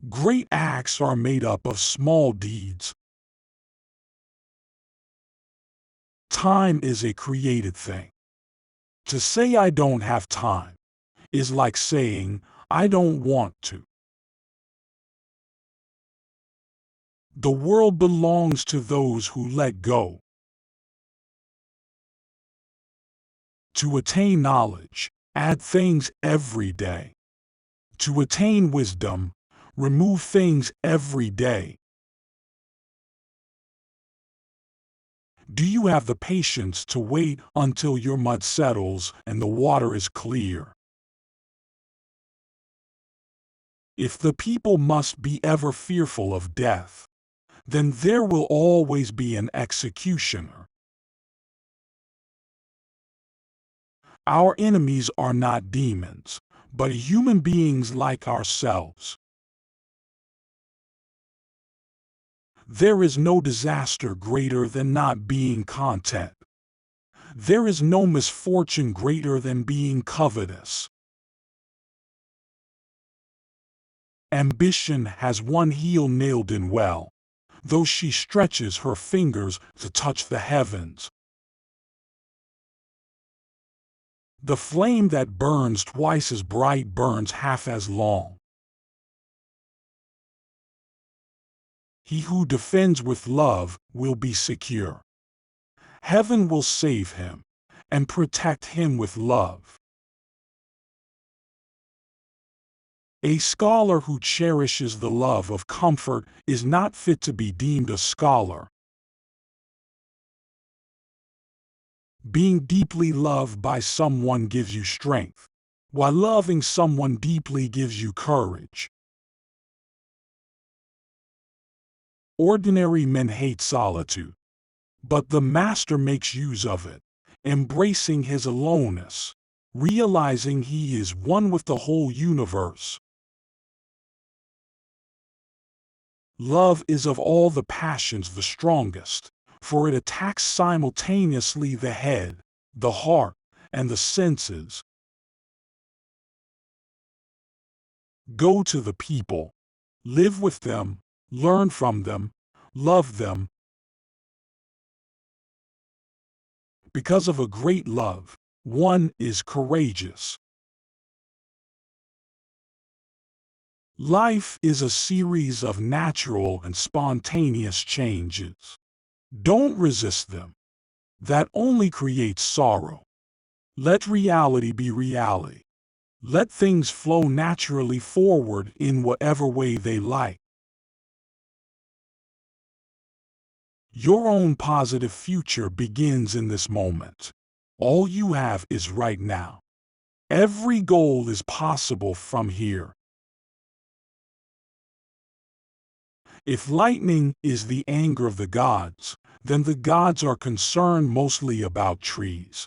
Great acts are made up of small deeds. Time is a created thing. To say I don't have time is like saying I don't want to. The world belongs to those who let go. To attain knowledge, add things every day. To attain wisdom, remove things every day. Do you have the patience to wait until your mud settles and the water is clear? If the people must be ever fearful of death, then there will always be an executioner. Our enemies are not demons, but human beings like ourselves. There is no disaster greater than not being content. There is no misfortune greater than being covetous. Ambition has one heel nailed in well, though she stretches her fingers to touch the heavens. The flame that burns twice as bright burns half as long. He who defends with love will be secure. Heaven will save him and protect him with love. A scholar who cherishes the love of comfort is not fit to be deemed a scholar. Being deeply loved by someone gives you strength, while loving someone deeply gives you courage. Ordinary men hate solitude, but the Master makes use of it, embracing his aloneness, realizing he is one with the whole universe. Love is of all the passions the strongest, for it attacks simultaneously the head, the heart, and the senses. Go to the people, live with them, learn from them, love them. Because of a great love, one is courageous. Life is a series of natural and spontaneous changes. Don't resist them. That only creates sorrow. Let reality be reality. Let things flow naturally forward in whatever way they like. Your own positive future begins in this moment. All you have is right now. Every goal is possible from here. If lightning is the anger of the gods, then the gods are concerned mostly about trees.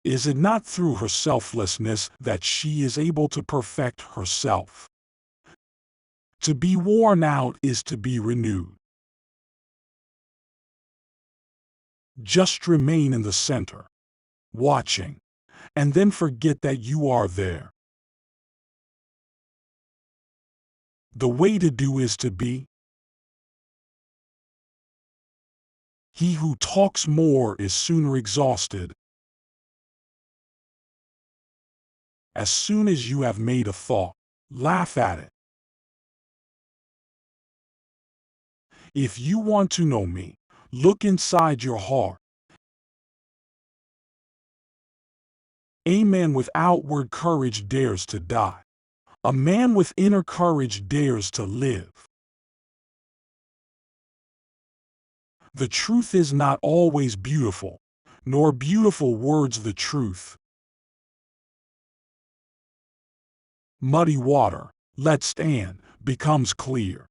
Is it not through her selflessness that she is able to perfect herself? To be worn out is to be renewed. Just remain in the center, watching, and then forget that you are there. The way to do is to be. He who talks more is sooner exhausted. As soon as you have made a thought, laugh at it. If you want to know me, look inside your heart. A man with outward courage dares to die. A man with inner courage dares to live. The truth is not always beautiful, nor beautiful words the truth. Muddy water, let stand, becomes clear.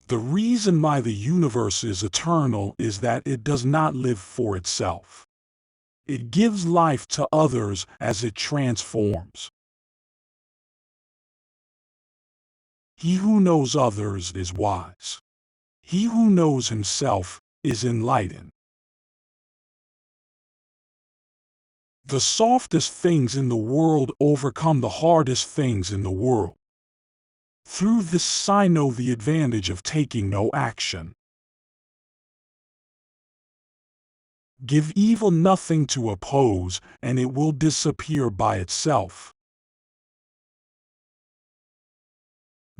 The reason why the universe is eternal is that it does not live for itself. It gives life to others as it transforms. He who knows others is wise. He who knows himself is enlightened. The softest things in the world overcome the hardest things in the world. Through this I know the advantage of taking no action. Give evil nothing to oppose, and it will disappear by itself.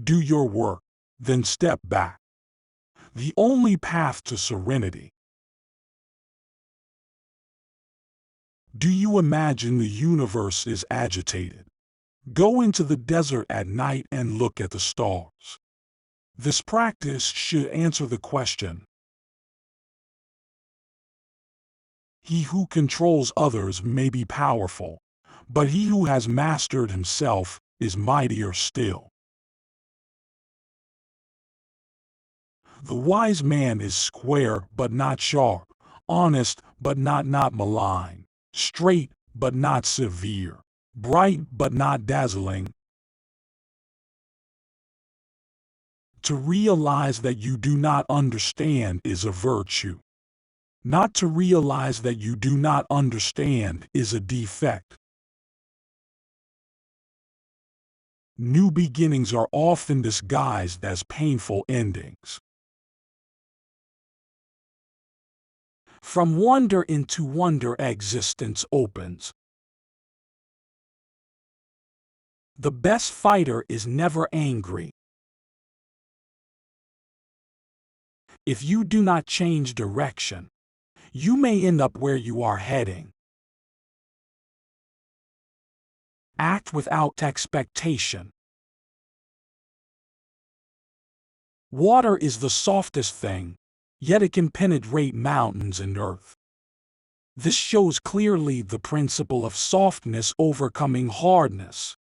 Do your work, then step back. The only path to serenity. Do you imagine the universe is agitated? Go into the desert at night and look at the stars. This practice should answer the question. He who controls others may be powerful, but he who has mastered himself is mightier still. The wise man is square but not sharp, honest but not malign, straight but not severe, bright but not dazzling. To realize that you do not understand is a virtue. Not to realize that you do not understand is a defect. New beginnings are often disguised as painful endings. From wonder into wonder existence opens. The best fighter is never angry. If you do not change direction, you may end up where you are heading. Act without expectation. Water is the softest thing, yet it can penetrate mountains and earth. This shows clearly the principle of softness overcoming hardness.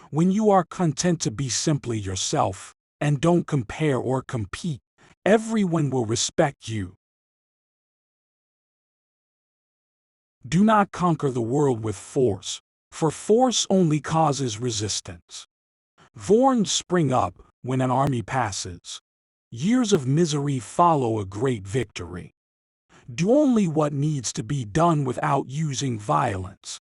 When you are content to be simply yourself, and don't compare or compete, everyone will respect you. Do not conquer the world with force, for force only causes resistance. Thorns spring up when an army passes. Years of misery follow a great victory. Do only what needs to be done without using violence.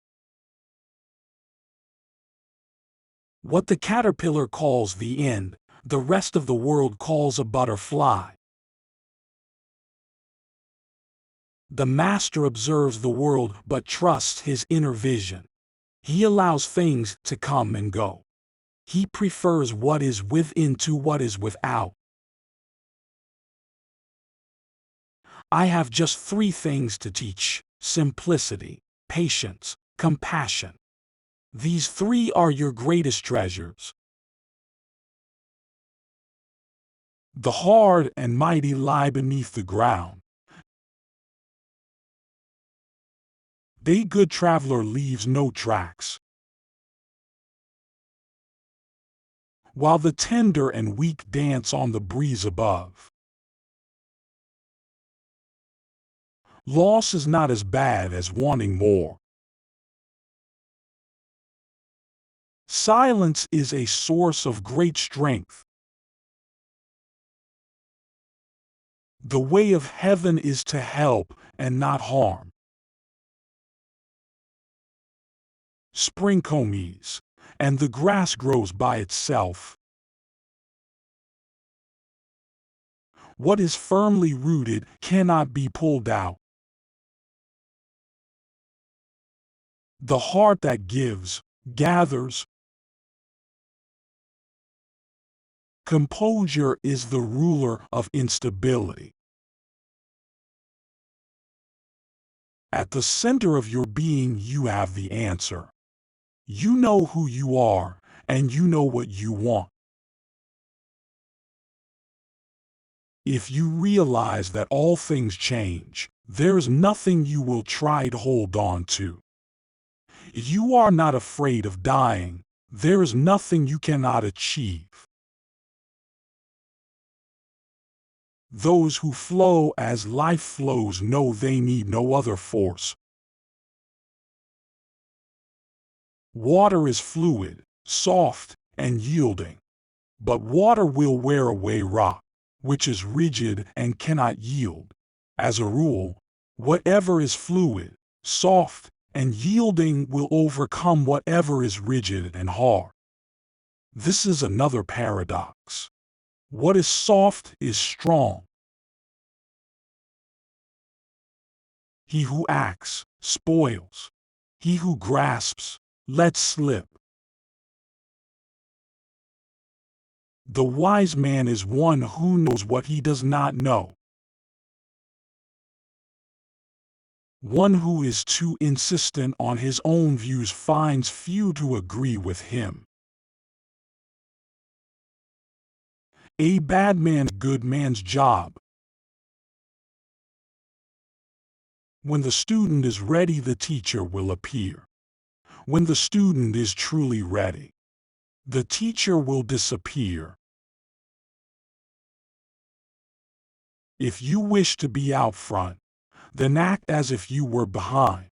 What the caterpillar calls the end, the rest of the world calls a butterfly. The master observes the world but trusts his inner vision. He allows things to come and go. He prefers what is within to what is without. I have just 3 things to teach: simplicity, patience, compassion. These 3 are your greatest treasures. The hard and mighty lie beneath the ground. The good traveler leaves no tracks, while the tender and weak dance on the breeze above. Loss is not as bad as wanting more. Silence is a source of great strength. The way of heaven is to help and not harm. Spring comes, and the grass grows by itself. What is firmly rooted cannot be pulled out. The heart that gives, gathers. Composure is the ruler of instability. At the center of your being you have the answer. You know who you are, and you know what you want. If you realize that all things change, there is nothing you will try to hold on to. If you are not afraid of dying, there is nothing you cannot achieve. Those who flow as life flows know they need no other force. Water is fluid, soft, and yielding. But water will wear away rock, which is rigid and cannot yield. As a rule, Whatever is fluid, soft, and yielding will overcome whatever is rigid and hard. This is another paradox. What is soft is strong. He who acts, spoils. He who grasps, lets slip. The wise man is one who knows what he does not know. One who is too insistent on his own views finds few to agree with him. A bad man's good man's job. When the student is ready, the teacher will appear. When the student is truly ready, the teacher will disappear. If you wish to be out front, then act as if you were behind.